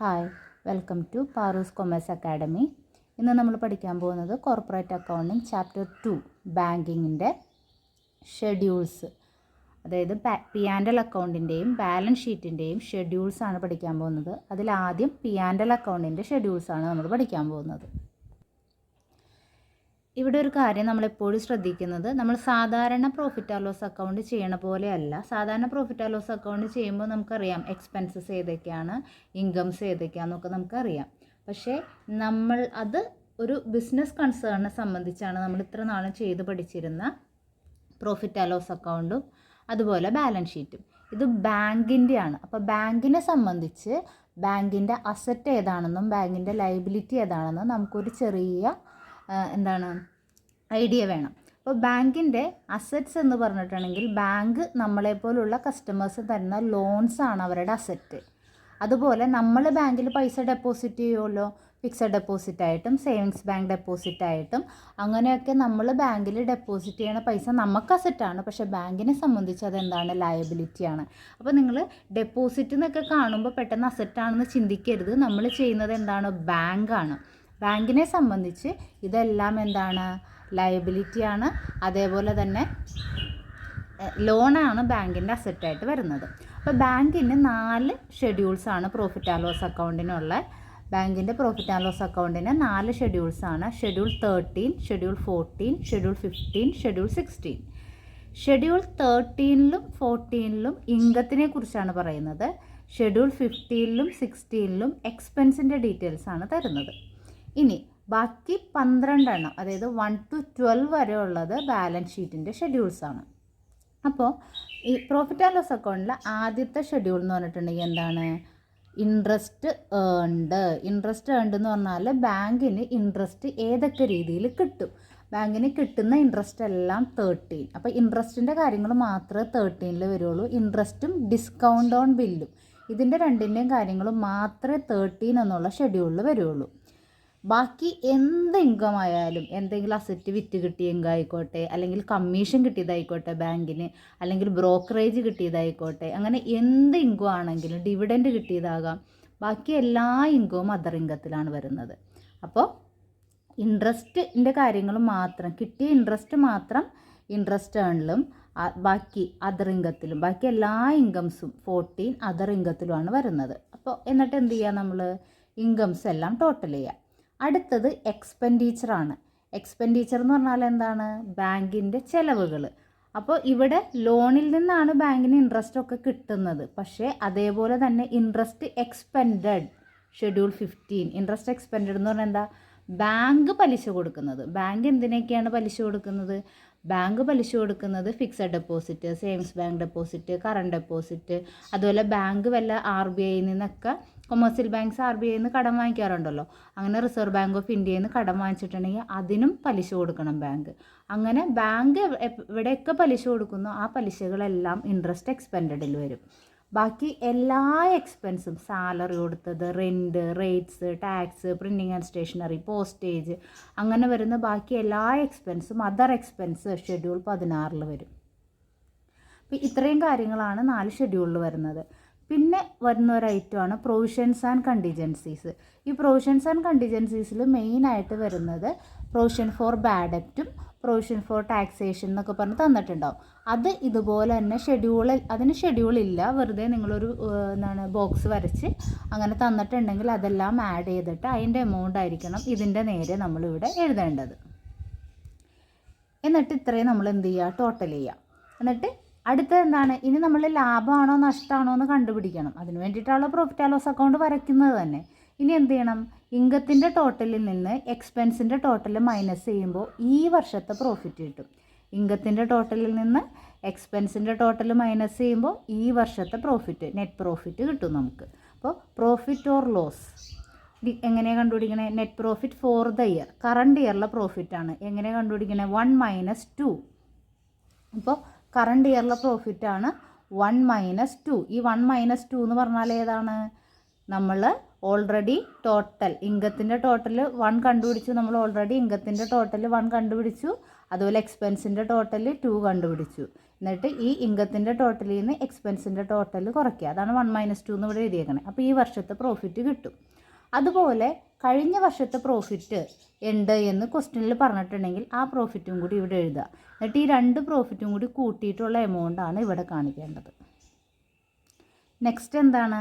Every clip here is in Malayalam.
Hi, welcome to Paru's commerce academy. ഇന്ന് നമ്മൾ പഠിക്കാൻ പോകുന്നത് കോർപ്പറേറ്റ് അക്കൗണ്ടിങ് ചാപ്റ്റർ 2 ബാങ്കിങ്ങിൻ്റെ ഷെഡ്യൂൾസ്, അതായത് P&L അക്കൗണ്ടിൻ്റെയും ബാലൻസ് ഷീറ്റിൻ്റെയും ഷെഡ്യൂൾസാണ് പഠിക്കാൻ പോകുന്നത്. അതിലാദ്യം P&L അക്കൗണ്ടിൻ്റെ ഷെഡ്യൂൾസാണ് നമ്മൾ പഠിക്കാൻ പോകുന്നത്. ഇവിടെ ഒരു കാര്യം നമ്മളെപ്പോഴും ശ്രദ്ധിക്കുന്നത്, നമ്മൾ സാധാരണ പ്രോഫിറ്റ് ആൻഡ് ലോസ് അക്കൗണ്ട് ചെയ്യണ പോലെയല്ല. സാധാരണ പ്രോഫിറ്റ് ആൻഡ് ലോസ് അക്കൗണ്ട് ചെയ്യുമ്പോൾ നമുക്കറിയാം എക്സ്പെൻസസ് ഏതൊക്കെയാണ്, ഇൻകംസ് ഏതൊക്കെയാണെന്നൊക്കെ നമുക്കറിയാം. പക്ഷേ നമ്മൾ അത് ഒരു ബിസിനസ് കൺസേണിനെ സംബന്ധിച്ചാണ് നമ്മൾ ഇത്ര നാളും ചെയ്ത് പഠിച്ചിരുന്ന പ്രോഫിറ്റ് ആൻഡ് ലോസ് അക്കൗണ്ടും അതുപോലെ ബാലൻസ് ഷീറ്റും. ഇത് ബാങ്കിൻ്റെയാണ്. അപ്പോൾ ബാങ്കിനെ സംബന്ധിച്ച് ബാങ്കിൻ്റെ അസറ്റ് ഏതാണെന്നും ബാങ്കിൻ്റെ ലയബിലിറ്റി ഏതാണെന്നും നമുക്കൊരു ചെറിയ ഐഡിയ വേണം. അപ്പോൾ ബാങ്കിൻ്റെ അസറ്റ്സ് എന്ന് പറഞ്ഞിട്ടുണ്ടെങ്കിൽ ബാങ്ക് നമ്മളെപ്പോലുള്ള കസ്റ്റമേഴ്സ് തരുന്ന ലോൺസാണ് അവരുടെ അസറ്റ്. അതുപോലെ നമ്മൾ ബാങ്കിൽ പൈസ ഡെപ്പോസിറ്റ് ചെയ്യുമല്ലോ, ഫിക്സഡ് ഡെപ്പോസിറ്റായിട്ടും സേവിങ്സ് ബാങ്ക് ഡെപ്പോസിറ്റായിട്ടും അങ്ങനെയൊക്കെ നമ്മൾ ബാങ്കിൽ ഡെപ്പോസിറ്റ് ചെയ്യണ പൈസ നമുക്ക് അസറ്റാണ്. പക്ഷേ ബാങ്കിനെ സംബന്ധിച്ച് അതെന്താണ്, ലയബിലിറ്റിയാണ്. അപ്പോൾ നിങ്ങൾ ഡെപ്പോസിറ്റ് എന്നൊക്കെ കാണുമ്പോൾ പെട്ടെന്ന് അസറ്റാണെന്ന് ചിന്തിക്കരുത്. നമ്മൾ ചെയ്യുന്നത് എന്താണ്, ബാങ്കാണ്. ബാങ്കിനെ സംബന്ധിച്ച് ഇതെല്ലാം എന്താണ്, ലയബിലിറ്റിയാണ്. അതേപോലെ തന്നെ ലോണാണ് ബാങ്കിൻ്റെ അസറ്റായിട്ട് വരുന്നത്. അപ്പോൾ ബാങ്കിന് 4 ഷെഡ്യൂൾസാണ് പ്രോഫിറ്റ് ആൻഡ് ലോസ് അക്കൗണ്ടിനുള്ള. ബാങ്കിൻ്റെ പ്രോഫിറ്റ് ആൻഡ് ലോസ് അക്കൗണ്ടിന് 4 ഷെഡ്യൂൾസാണ്. Schedule 13, schedule 14, schedule 15, schedule 16. Schedule 13ലും 14ലും ഇൻകത്തിനെ കുറിച്ചാണ് പറയുന്നത്. ഷെഡ്യൂൾ 15ലും 16ലും എക്സ്പെൻസിൻ്റെ ഡീറ്റെയിൽസാണ് തരുന്നത്. ഇനി ബാക്കി 12 എണ്ണം, അതായത് 1 to 12 വരെ ഉള്ളത് ബാലൻസ് ഷീറ്റിൻ്റെ ഷെഡ്യൂൾസാണ്. അപ്പോൾ ഈ പ്രോഫിറ്റ് ആൻഡ് ലോസ് അക്കൗണ്ടിൽ ആദ്യത്തെ ഷെഡ്യൂൾ എന്ന് പറഞ്ഞിട്ടുണ്ടെങ്കിൽ എന്താണ്, ഇൻട്രസ്റ്റ് ഏൺഡ്. ഇൻട്രസ്റ്റ് ഏൺഡ് എന്ന് പറഞ്ഞാൽ ബാങ്കിന് ഇൻട്രസ്റ്റ് ഏതൊക്കെ രീതിയിൽ കിട്ടും. ബാങ്കിന് കിട്ടുന്ന ഇൻട്രസ്റ്റ് എല്ലാം 13. അപ്പോൾ ഇൻട്രസ്റ്റിൻ്റെ കാര്യങ്ങൾ മാത്രമേ 13ൽ വരുള്ളൂ. ഇൻട്രസ്റ്റും ഡിസ്കൗണ്ട് ഓൺ ബില്ലും ഇതിൻ്റെ രണ്ടിൻ്റെയും കാര്യങ്ങൾ മാത്രമേ 13 എന്നുള്ള ഷെഡ്യൂളിൽ വരുള്ളൂ. ബാക്കി എന്ത് ഇൻകം ആയാലും, എന്തെങ്കിലും അസറ്റ് വിറ്റ് കിട്ടിയ ഇൻകം ആയിക്കോട്ടെ, അല്ലെങ്കിൽ കമ്മീഷൻ കിട്ടിയതായിക്കോട്ടെ ബാങ്കിന്, അല്ലെങ്കിൽ ബ്രോക്കറേജ് കിട്ടിയതായിക്കോട്ടെ, അങ്ങനെ എന്ത് ഇൻകം ആണെങ്കിലും, ഡിവിഡൻഡ് കിട്ടിയതാകാം, ബാക്കി എല്ലാ ഇൻകവും അതർ ഇൻകത്തിലാണ് വരുന്നത്. അപ്പോൾ ഇൻട്രസ്റ്റിൻ്റെ കാര്യങ്ങൾ മാത്രം, കിട്ടിയ ഇൻട്രസ്റ്റ് മാത്രം ഇൻട്രസ്റ്റ് ഏണിലും, ബാക്കി അതർ ഇൻകത്തിലും, ബാക്കി എല്ലാ ഇൻകംസും 14 അതർ ഇൻകത്തിലുമാണ് വരുന്നത്. അപ്പോൾ എന്നിട്ട് എന്ത് ചെയ്യുക, നമ്മൾ ഇൻകംസ് എല്ലാം ടോട്ടൽ ചെയ്യുക. അടുത്തത് എക്സ്പെൻഡിച്ചറാണ്. എക്സ്പെൻഡിച്ചർ എന്ന് പറഞ്ഞാൽ എന്താണ്, ബാങ്കിൻ്റെ ചിലവുകൾ. അപ്പോൾ ഇവിടെ ലോണിൽ നിന്നാണ് ബാങ്കിന് ഇൻട്രസ്റ്റ് ഒക്കെ കിട്ടുന്നത്. പക്ഷേ അതേപോലെ തന്നെ interest expended, schedule 15 interest expended എന്ന് പറഞ്ഞാൽ എന്താ, ബാങ്ക് പലിശ കൊടുക്കുന്നത്. ബാങ്ക് എന്തിനൊക്കെയാണ് പലിശ കൊടുക്കുന്നത്, ബാങ്ക് പലിശ കൊടുക്കുന്നത് fixed deposit, savings bank deposit, current deposit, അതുപോലെ ബാങ്ക് വല്ല RBIയിൽ നിന്നൊക്കെ, കൊമേഴ്സ്യൽ ബാങ്ക്സ് RBIയിൽ നിന്ന് കടം വാങ്ങിക്കാറുണ്ടല്ലോ, അങ്ങനെ റിസർവ് ബാങ്ക് ഓഫ് ഇന്ത്യയിൽ നിന്ന് കടം വാങ്ങിച്ചിട്ടുണ്ടെങ്കിൽ അതിനും പലിശ കൊടുക്കണം ബാങ്ക്. അങ്ങനെ ബാങ്ക് എവിടെയൊക്കെ പലിശ കൊടുക്കുന്നോ ആ പലിശകളെല്ലാം ഇൻട്രസ്റ്റ് എക്സ്പെൻഡഡിൽ വരും. ബാക്കി എല്ലാ എക്സ്പെൻസും, സാലറി കൊടുത്തത്, rent, rates, tax, printing and stationery, postage, അങ്ങനെ വരുന്ന ബാക്കി എല്ലാ എക്സ്പെൻസും അതർ എക്സ്പെൻസ് ഷെഡ്യൂൾ 16 വരും. അപ്പോൾ ഇത്രയും കാര്യങ്ങളാണ് 4 ഷെഡ്യൂളിൽ വരുന്നത്. പിന്നെ വരുന്ന ഒരു ഐറ്റമാണ് പ്രൊവിഷൻസ് ആൻഡ് കണ്ടിജൻസീസ്. ഈ പ്രൊവിഷൻസ് ആൻഡ് കണ്ടിജൻസീസിൽ മെയിനായിട്ട് വരുന്നത് പ്രൊവിഷൻ ഫോർ ബാഡ് ഡെപ്റ്റും പ്രൊവിഷൻ ഫോർ ടാക്സേഷൻ എന്നൊക്കെ പറഞ്ഞ് തന്നിട്ടുണ്ടാവും. അത് ഇതുപോലെ തന്നെ അതിന് ഷെഡ്യൂളില്ല, വെറുതെ നിങ്ങളൊരു ബോക്സ് വരച്ച് അങ്ങനെ തന്നിട്ടുണ്ടെങ്കിൽ അതെല്ലാം ആഡ് ചെയ്തിട്ട് അതിൻ്റെ എമൗണ്ട് ആയിരിക്കണം ഇതിൻ്റെ നേരെ നമ്മളിവിടെ എഴുതേണ്ടത്. എന്നിട്ട് ഇത്രയും നമ്മൾ എന്ത് ചെയ്യുക, ടോട്ടൽ ചെയ്യുക. എന്നിട്ട് അടുത്തത് എന്താണ്, ഇനി നമ്മൾ ലാഭമാണോ നഷ്ടമാണോ എന്ന് കണ്ടുപിടിക്കണം. അതിന് വേണ്ടിയിട്ടുള്ള പ്രോഫിറ്റ് ആൻഡ് ലോസ് അക്കൗണ്ട് വരയ്ക്കുന്നത് തന്നെ. ഇനി എന്ത് ചെയ്യണം, ഇൻകത്തിൻ്റെ ടോട്ടലിൽ നിന്ന് എക്സ്പെൻസിൻ്റെ ടോട്ടൽ മൈനസ് ചെയ്യുമ്പോൾ ഈ വർഷത്തെ പ്രോഫിറ്റ് കിട്ടും. ഇൻകത്തിൻ്റെ ടോട്ടലിൽ നിന്ന് എക്സ്പെൻസിൻ്റെ ടോട്ടൽ മൈനസ് ചെയ്യുമ്പോൾ ഈ വർഷത്തെ പ്രോഫിറ്റ്, നെറ്റ് പ്രോഫിറ്റ് കിട്ടും നമുക്ക്. അപ്പോൾ പ്രോഫിറ്റ് ഓർ ലോസ് എങ്ങനെയാണ് കണ്ടുപിടിക്കണേ, net profit for the year, current ഇയറിലെ പ്രോഫിറ്റാണ്. എങ്ങനെ കണ്ടുപിടിക്കണേ, 1 - 2. അപ്പോൾ കറണ്ട് ഇയറിലെ പ്രോഫിറ്റാണ് 1 - 2. ഈ 1 - 2 എന്ന് പറഞ്ഞാൽ ഏതാണ്, നമ്മൾ ഓൾറെഡി ടോട്ടൽ ഇൻകത്തിൻ്റെ ടോട്ടൽ 1 കണ്ടുപിടിച്ചു. നമ്മൾ ഓൾറെഡി ഇൻകത്തിൻ്റെ ടോട്ടൽ 1 കണ്ടുപിടിച്ചു. അതുപോലെ എക്സ്പെൻസിൻ്റെ ടോട്ടൽ 2 കണ്ടുപിടിച്ചു. എന്നിട്ട് ഈ ഇൻകത്തിൻ്റെ ടോട്ടലിൽ നിന്ന് എക്സ്പെൻസിൻ്റെ ടോട്ടൽ കുറയ്ക്കുക. അതാണ് 1 - 2 എന്ന് ഇവിടെ എഴുതിയേക്കണേ. അപ്പോൾ ഈ വർഷത്തെ പ്രോഫിറ്റ് കിട്ടും. അതുപോലെ കഴിഞ്ഞ വർഷത്തെ പ്രോഫിറ്റ് ഉണ്ട് എന്ന് ക്വസ്റ്റ്യനിൽ പറഞ്ഞിട്ടുണ്ടെങ്കിൽ ആ പ്രോഫിറ്റും കൂടി ഇവിടെ എഴുതുക. എന്നിട്ട് ഈ 2 പ്രോഫിറ്റും കൂടി കൂട്ടിയിട്ടുള്ള എമൗണ്ടാണ് ഇവിടെ കാണിക്കേണ്ടത്. നെക്സ്റ്റ് എന്താണ്?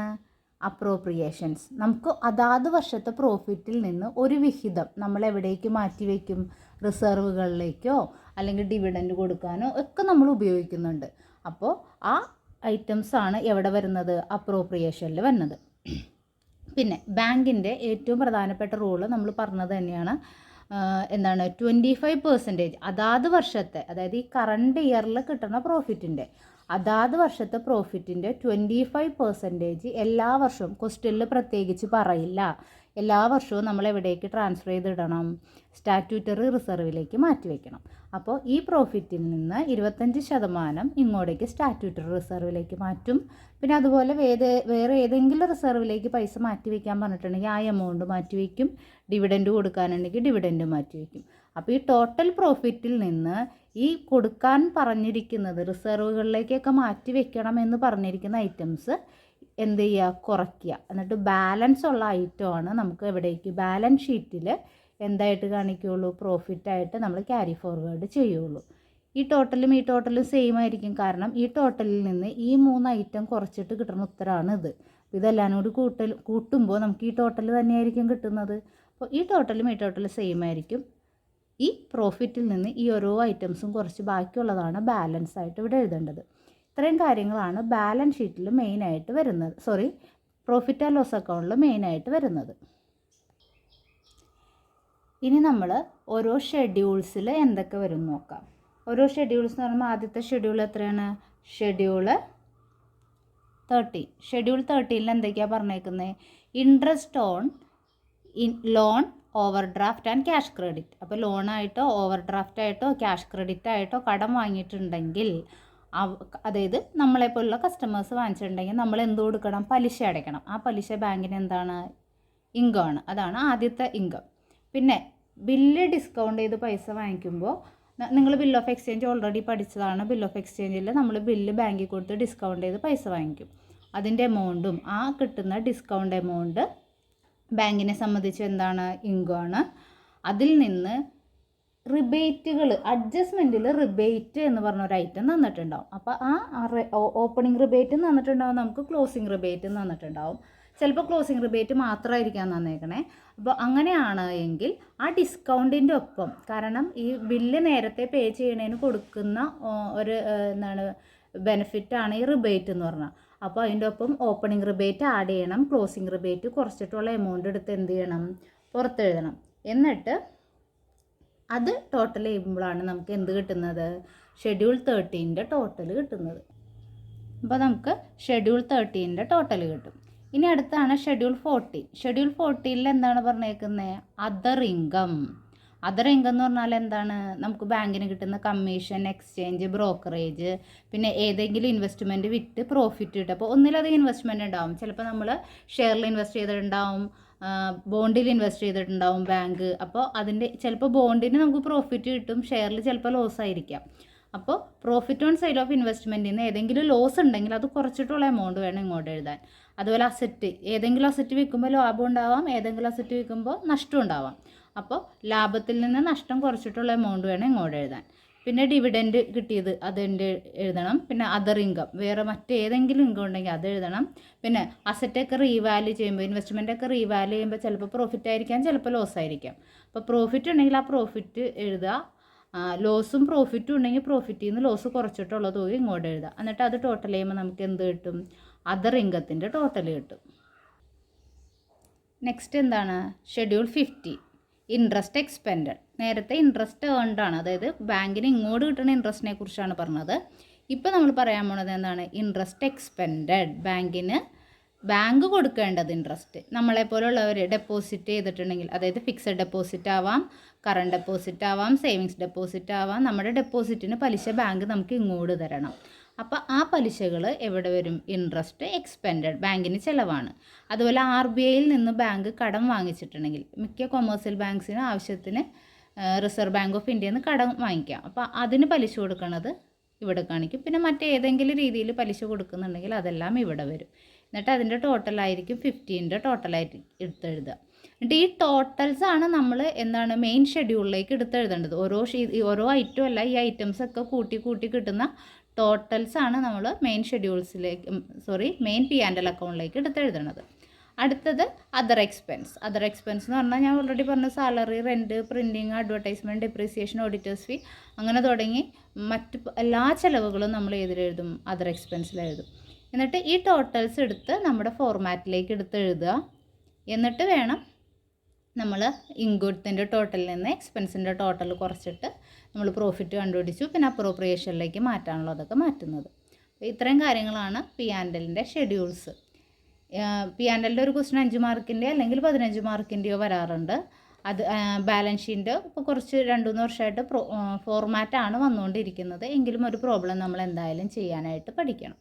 അപ്രോപ്രിയേഷൻസ്. നമുക്ക് അതാത് വർഷത്തെ പ്രോഫിറ്റിൽ നിന്ന് ഒരു വിഹിതം നമ്മൾ എവിടേക്ക് മാറ്റി വയ്ക്കും? റിസർവുകളിലേക്കോ അല്ലെങ്കിൽ ഡിവിഡൻഡ് കൊടുക്കാനോ ഒക്കെ നമ്മൾ ഉപയോഗിക്കുന്നുണ്ട്. അപ്പോൾ ആ ഐറ്റംസാണ് എവിടെ വരുന്നത്? അപ്രോപ്രിയേഷനിൽ വരുന്നത്. പിന്നെ ബാങ്കിൻ്റെ ഏറ്റവും പ്രധാനപ്പെട്ട റൂള് നമ്മൾ പറഞ്ഞത് തന്നെയാണ്. എന്താണ്? 25% അതാത് വർഷത്തെ, അതായത് ഈ കറണ്ട് ഇയറിൽ കിട്ടുന്ന പ്രോഫിറ്റിൻ്റെ അതാത് വർഷത്തെ പ്രോഫിറ്റിൻ്റെ 25% എല്ലാ വർഷവും, ക്വസ്റ്റ്യനിൽ പ്രത്യേകിച്ച് പറയില്ല, എല്ലാ വർഷവും നമ്മൾ എവിടേക്ക് ട്രാൻസ്ഫർ ചെയ്തിടണം? സ്റ്റാറ്റ്യൂട്ടറി റിസർവിലേക്ക് മാറ്റി വയ്ക്കണം. അപ്പോൾ ഈ പ്രോഫിറ്റിൽ നിന്ന് 25% ഇങ്ങോട്ടേക്ക് സ്റ്റാറ്റ്യൂട്ടറി റിസർവിലേക്ക് മാറ്റും. പിന്നെ അതുപോലെ വേറെ ഏതെങ്കിലും റിസർവിലേക്ക് പൈസ മാറ്റി വയ്ക്കാൻ പറഞ്ഞിട്ടുണ്ടെങ്കിൽ ആ എമൗണ്ട് മാറ്റി വയ്ക്കും. ഡിവിഡൻഡ് കൊടുക്കാനുണ്ടെങ്കിൽ ഡിവിഡൻഡ് മാറ്റി വയ്ക്കും. അപ്പോൾ ഈ ടോട്ടൽ പ്രോഫിറ്റിൽ നിന്ന് ഈ കൊടുക്കാൻ പറഞ്ഞിരിക്കുന്നത് റിസർവുകളിലേക്കൊക്കെ മാറ്റി വെക്കണം എന്ന് പറഞ്ഞിരിക്കുന്ന ഐറ്റംസ് എന്ത് ചെയ്യുക? കുറയ്ക്കുക. എന്നിട്ട് ബാലൻസ് ഉള്ള ഐറ്റമാണ് നമുക്ക് എവിടേക്ക്? ബാലൻസ് ഷീറ്റിൽ എന്തായിട്ട് കാണിക്കുകയുള്ളൂ? പ്രോഫിറ്റായിട്ട് നമ്മൾ ക്യാരി ഫോർവേഡ് ചെയ്യുള്ളൂ. ഈ ടോട്ടലും സെയിം ആയിരിക്കും. കാരണം ഈ ടോട്ടലിൽ നിന്ന് ഈ 3 ഐറ്റം കുറച്ചിട്ട് കിട്ടുന്ന ഉത്തരമാണ് ഇത്. ഇതെല്ലാം കൂടി കൂട്ടുമ്പോൾ നമുക്ക് ഈ ടോട്ടൽ തന്നെയായിരിക്കും കിട്ടുന്നത്. അപ്പോൾ ഈ ടോട്ടലും സെയിം ആയിരിക്കും. ഈ പ്രോഫിറ്റിൽ നിന്ന് ഈ ഓരോ ഐറ്റംസും കുറച്ച് ബാക്കിയുള്ളതാണ് ബാലൻസ് ആയിട്ട് ഇവിടെ എഴുതേണ്ടത്. ഇത്രയും കാര്യങ്ങളാണ് ബാലൻസ് ഷീറ്റിൽ മെയിനായിട്ട് വരുന്നത്. പ്രോഫിറ്റ് ആൻഡ് ലോസ് അക്കൗണ്ടിൽ മെയിനായിട്ട് വരുന്നത്. ഇനി നമ്മൾ ഓരോ ഷെഡ്യൂൾസിൽ എന്തൊക്കെ വരും നോക്കാം. ഓരോ ഷെഡ്യൂൾസ് എന്ന് പറയുമ്പോൾ ആദ്യത്തെ ഷെഡ്യൂൾ എത്രയാണ്? ഷെഡ്യൂൾ 13. ഷെഡ്യൂൾ 13 എന്തൊക്കെയാണ് പറഞ്ഞേക്കുന്നത്? Interest on loan, over draft and cash credit. അപ്പോൾ ലോണായിട്ടോ ഓവർ ഡ്രാഫ്റ്റ് ആയിട്ടോ ക്യാഷ് ക്രെഡിറ്റ് ആയിട്ടോ കടം വാങ്ങിയിട്ടുണ്ടെങ്കിൽ, അതായത് നമ്മളെപ്പോലുള്ള കസ്റ്റമേഴ്സ് വാങ്ങിച്ചിട്ടുണ്ടെങ്കിൽ നമ്മൾ എന്ത് കൊടുക്കണം? പലിശ അടയ്ക്കണം. ആ പലിശ ബാങ്കിന് എന്താണ്? ഇൻകമാണ്. അതാണ് ആദ്യത്തെ ഇൻകം. പിന്നെ ബില്ല് ഡിസ്കൗണ്ട് ചെയ്ത് പൈസ വാങ്ങിക്കുമ്പോൾ, നിങ്ങൾ ബിൽ ഓഫ് എക്സ്ചേഞ്ച് ഓൾറെഡി പഠിച്ചതാണ്. ബിൽ ഓഫ് എക്സ്ചേഞ്ചിൽ നമ്മൾ ബില്ല് ബാങ്കിൽ കൊടുത്ത് ഡിസ്കൗണ്ട് ചെയ്ത് പൈസ വാങ്ങിക്കും. അതിൻ്റെ എമൗണ്ടും ആ കിട്ടുന്ന ഡിസ്കൗണ്ട് എമൗണ്ട് ബാങ്കിനെ സംബന്ധിച്ച് എന്താണ്? ഇൻകമാണ്. അതിൽ നിന്ന് റിബേറ്റുകൾ, അഡ്ജസ്റ്റ്മെൻറ്റിൽ റിബേറ്റ് എന്ന് പറഞ്ഞൊരു ഐറ്റം തന്നിട്ടുണ്ടാവും. അപ്പോൾ ആ ഓപ്പണിംഗ് റിബേറ്റ് തന്നിട്ടുണ്ടാവും, നമുക്ക് ക്ലോസിംഗ് റിബേറ്റ് തന്നിട്ടുണ്ടാവും. ചിലപ്പോൾ ക്ലോസിംഗ് റിബേറ്റ് മാത്രമായിരിക്കാം തന്നേക്കണേ. അപ്പോൾ അങ്ങനെയാണ് എങ്കിൽ ആ ഡിസ്കൗണ്ടിൻ്റെ ഒപ്പം, കാരണം ഈ ബില്ല് നേരത്തെ പേ ചെയ്യണതിന് കൊടുക്കുന്ന ഒരു ബെനിഫിറ്റാണ് ഈ റിബേറ്റ് എന്ന് പറഞ്ഞാൽ. അപ്പോൾ അതിൻ്റെ ഒപ്പം ഓപ്പണിംഗ് റിബേറ്റ് ആഡ് ചെയ്യണം, ക്ലോസിംഗ് റിബേറ്റ് കുറച്ചിട്ടുള്ള എമൗണ്ട് എടുത്ത് എന്ത് ചെയ്യണം? പുറത്തെഴുതണം. എന്നിട്ട് അത് ടോട്ടൽ ചെയ്യുമ്പോഴാണ് നമുക്ക് എന്ത് കിട്ടുന്നത്? ഷെഡ്യൂൾ 13 ടോട്ടൽ കിട്ടുന്നത്. അപ്പോൾ നമുക്ക് ഷെഡ്യൂൾ 13 ടോട്ടൽ കിട്ടും. ഇനി അടുത്താണ് ഷെഡ്യൂൾ 14. ഷെഡ്യൂൾ 14 എന്താണ് പറഞ്ഞേക്കുന്നത്? Other income. അതർ ഇൻകം എന്ന് പറഞ്ഞാൽ എന്താണ്? നമുക്ക് ബാങ്കിന് കിട്ടുന്ന കമ്മീഷൻ, എക്സ്ചേഞ്ച്, ബ്രോക്കറേജ്, പിന്നെ ഏതെങ്കിലും ഇൻവെസ്റ്റ്മെൻറ്റ് വിറ്റ് പ്രോഫിറ്റ് കിട്ടും. അപ്പോൾ ഒന്നിലധികം ഇൻവെസ്റ്റ്മെൻറ്റ് ഉണ്ടാവും. ചിലപ്പോൾ നമ്മൾ ഷെയറിൽ ഇൻവെസ്റ്റ് ചെയ്തിട്ടുണ്ടാവും, ബോണ്ടിൽ ഇൻവെസ്റ്റ് ചെയ്തിട്ടുണ്ടാവും ബാങ്ക്. അപ്പോൾ അതിൻ്റെ ചിലപ്പോൾ ബോണ്ടിന് നമുക്ക് പ്രോഫിറ്റ് കിട്ടും, ഷെയറിൽ ചിലപ്പോൾ ലോസ് ആയിരിക്കാം. അപ്പോൾ പ്രോഫിറ്റ് ഓൺ സെയിൽ ഓഫ് ഇൻവെസ്റ്റ്മെൻറ്റിൽ നിന്ന് ഏതെങ്കിലും ലോസ് ഉണ്ടെങ്കിൽ അത് കുറച്ചിട്ടുള്ള എമൗണ്ട് വേണം ഇങ്ങോട്ട് എഴുതാൻ. അതുപോലെ അസറ്റ്, ഏതെങ്കിലും അസറ്റ് വിൽക്കുമ്പോൾ ലാഭം ഉണ്ടാവാം, ഏതെങ്കിലും അസറ്റ് വിൽക്കുമ്പോൾ നഷ്ടം ഉണ്ടാവാം. അപ്പോൾ ലാഭത്തിൽ നിന്ന് നഷ്ടം കുറച്ചിട്ടുള്ള എമൗണ്ട് വേണം ഇങ്ങോട്ട് എഴുതാൻ. പിന്നെ ഡിവിഡൻഡ് കിട്ടിയത് അതിൻ്റെ എഴുതണം. പിന്നെ അതർ ഇൻകം, വേറെ മറ്റേതെങ്കിലും ഇൻകം ഉണ്ടെങ്കിൽ അത് എഴുതണം. പിന്നെ അസറ്റൊക്കെ റീവാല്യൂ ചെയ്യുമ്പോൾ, ഇൻവെസ്റ്റ്മെൻറ്റൊക്കെ റീവാല്യൂ ചെയ്യുമ്പോൾ ചിലപ്പോൾ പ്രോഫിറ്റ് ആയിരിക്കാം, ചിലപ്പോൾ ലോസ് ആയിരിക്കാം. അപ്പോൾ പ്രോഫിറ്റ് ഉണ്ടെങ്കിൽ ആ പ്രോഫിറ്റ് എഴുതുക, ലോസും പ്രോഫിറ്റും ഉണ്ടെങ്കിൽ പ്രോഫിറ്റിൽ നിന്ന് ലോസ് കുറച്ചിട്ടുള്ള തുക ഇങ്ങോട്ട് എഴുതുക. എന്നിട്ട് അത് ടോട്ടൽ ചെയ്യുമ്പോൾ നമുക്ക് എന്ത് കിട്ടും? അതർ ഇൻകത്തിൻ്റെ ടോട്ടൽ കിട്ടും. നെക്സ്റ്റ് എന്താണ്? Schedule 50 interest expended. നേരത്തെ ഇൻട്രസ്റ്റ് ഏൺഡ് ആണ്, അതായത് ബാങ്കിന് ഇങ്ങോട്ട് കിട്ടുന്ന ഇൻട്രസ്റ്റിനെ കുറിച്ചാണ് പറഞ്ഞത്. ഇപ്പോൾ നമ്മൾ പറയാൻ പോണത് എന്താണ്? Interest expended. ബാങ്ക് കൊടുക്കേണ്ടത് ഇൻട്രസ്റ്റ്. നമ്മളെപ്പോലുള്ളവർ ഡെപ്പോസിറ്റ് ചെയ്തിട്ടുണ്ടെങ്കിൽ, അതായത് ഫിക്സഡ് ഡെപ്പോസിറ്റ് ആവാം, കറണ്ട് ഡെപ്പോസിറ്റ് ആവാം, സേവിങ്സ് ഡെപ്പോസിറ്റ് ആവാം, നമ്മുടെ ഡെപ്പോസിറ്റിന് പലിശ ബാങ്ക് നമുക്ക് ഇങ്ങോട്ട് തരണം. അപ്പോൾ ആ പലിശകൾ എവിടെ വരും? ഇൻട്രസ്റ്റ് എക്സ്പെൻഡഡ്, ബാങ്കിന് ചിലവാണ്. അതുപോലെ RBIയിൽ നിന്ന് ബാങ്ക് കടം വാങ്ങിച്ചിട്ടുണ്ടെങ്കിൽ, മിക്ക കൊമേഴ്സ്യൽ ബാങ്ക്സിന് ആവശ്യത്തിന് റിസർവ് ബാങ്ക് ഓഫ് ഇന്ത്യയിൽ നിന്ന് കടം വാങ്ങിക്കാം. അപ്പോൾ അതിന് പലിശ കൊടുക്കുന്നത് ഇവിടെ കാണിക്കും. പിന്നെ മറ്റേതെങ്കിലും രീതിയിൽ പലിശ കൊടുക്കുന്നുണ്ടെങ്കിൽ അതെല്ലാം ഇവിടെ വരും. എന്നിട്ട് അതിൻ്റെ ടോട്ടലായിരിക്കും 15 ടോട്ടലായിട്ട് എടുത്തെഴുതുക. എന്നിട്ട് ഈ ടോട്ടൽസ് ആണ് നമ്മൾ എന്താണ് മെയിൻ ഷെഡ്യൂളിലേക്ക് എടുത്തെഴുതേണ്ടത്. ഓരോ ഐറ്റം അല്ല, ഈ ഐറ്റംസ് ഒക്കെ കൂട്ടി കൂട്ടി കിട്ടുന്ന ടോട്ടൽസ് ആണ് നമ്മൾ മെയിൻ മെയിൻ P&L അക്കൗണ്ടിലേക്ക് എടുത്തെഴുതേണ്ടത്. അടുത്തത് അതർ എക്സ്പെൻസ്. അതർ എക്സ്പെൻസ് എന്ന് പറഞ്ഞാൽ ഞാൻ ഓൾറെഡി പറഞ്ഞ salary, rent, printing, advertisement, depreciation, auditors fee, അങ്ങനെ തുടങ്ങി മറ്റ് എല്ലാ ചിലവുകളും നമ്മൾ ഏതിലെഴുതും? അതർ എക്സ്പെൻസിലെഴുതും. എന്നിട്ട് ഈ ടോട്ടൽസ് എടുത്ത് നമ്മുടെ ഫോർമാറ്റിലേക്ക് എടുത്ത് എഴുതുക. എന്നിട്ട് വേണം നമ്മൾ ഇൻകത്തിൻ്റെ ടോട്ടലിൽ നിന്ന് എക്സ്പെൻസിൻ്റെ ടോട്ടൽ കുറച്ചിട്ട് നമ്മൾ പ്രോഫിറ്റ് കണ്ടുപിടിച്ചു, പിന്നെ അപ്രോപ്രിയേഷനിലേക്ക് മാറ്റാനുള്ളതൊക്കെ മാറ്റുന്നത്. അപ്പോൾ ഇത്രയും കാര്യങ്ങളാണ് P&Lൻ്റെ ഷെഡ്യൂൾസ്. P&Lൻ്റെ ഒരു ക്വസ്റ്റ്യൻ 5 മാർക്കിൻ്റെ അല്ലെങ്കിൽ 15 മാർക്കിൻ്റെയോ വരാറുണ്ട്. അത് ബാലൻസ് ഷീറ്റ് ഇപ്പോൾ കുറച്ച് 2-3 വർഷമായിട്ട് ഫോർമാറ്റാണ് വന്നുകൊണ്ടിരിക്കുന്നത്. എങ്കിലും ഒരു പ്രോബ്ലം നമ്മൾ എന്തായാലും ചെയ്യാനായിട്ട് പഠിക്കണം.